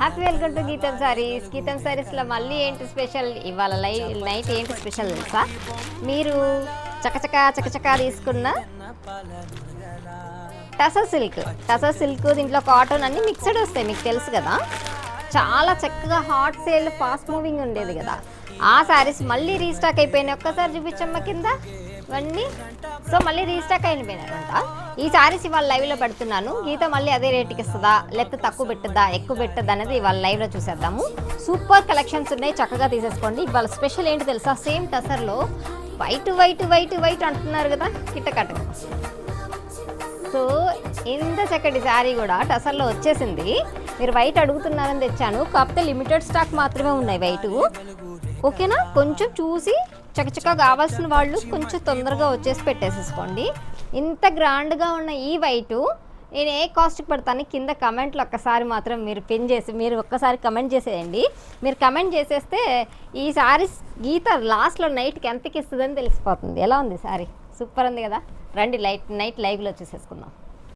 Happy welcome to గీతం సారీస్. గీతం సారీస్లో మళ్ళీ ఏంటి స్పెషల్, ఇవాళ నైట్ ఏంటి స్పెషల్ తెలుసా? మీరు చకచకా తీసుకున్న టసర్ సిల్క్ దీంట్లో కాటన్ అన్ని మిక్స్డ్ వస్తాయి, మీకు తెలుసు కదా. చాలా చక్కగా హాట్ సేల్ ఫాస్ట్ మూవింగ్ ఉండేది కదా, ఆ శారీస్ మళ్ళీ రీస్టాక్ అయిపోయినాయి. ఒక్కసారి చూపించమ్మ కింద ఇవన్నీ. సో మళ్ళీ రీస్టాక్ అయిపోయినారంట. ఈ శారీస్ ఇవాళ లైవ్లో పెడుతున్నాను. గీత మళ్ళీ అదే రేటుకి ఇస్తుందా, లేకపోతే తక్కువ పెట్టద్దా, ఎక్కువ పెట్టద్దా అనేది ఇవాళ లైవ్లో చూసేద్దాము. సూపర్ కలెక్షన్స్ ఉన్నాయి, చక్కగా తీసేసుకోండి. ఇవాళ స్పెషల్ ఏంటి తెలుసా? సేమ్ టసర్లో వైట్ అంటున్నారు కదా కిట్టకట్టగా. సో ఇంత చక్కటి శారీ కూడా టసర్లో వచ్చేసింది. మీరు వైట్ అడుగుతున్నారని తెచ్చాను, కాకపోతే లిమిటెడ్ స్టాక్ మాత్రమే ఉన్నాయి వైట్. ఓకేనా? కొంచెం చూసి చకచకా కావాల్సిన వాళ్ళు కొంచెం తొందరగా వచ్చేసి పెట్టేసేసుకోండి. ఇంత గ్రాండ్గా ఉన్న ఈ వైటు నేను ఏ కాస్ట్కి పెడతాను కింద కమెంట్లో ఒక్కసారి మాత్రం మీరు పిన్ చేసి మీరు ఒక్కసారి కమెంట్ చేసేయండి. మీరు కమెంట్ చేసేస్తే ఈ శారీస్ గీత లాస్ట్లో నైట్కి ఎంతకి ఇస్తుందని తెలిసిపోతుంది. ఎలా ఉంది శారీ? సూపర్ ఉంది కదా. రండి నైట్ లైవ్లో చూసేసుకుందాం.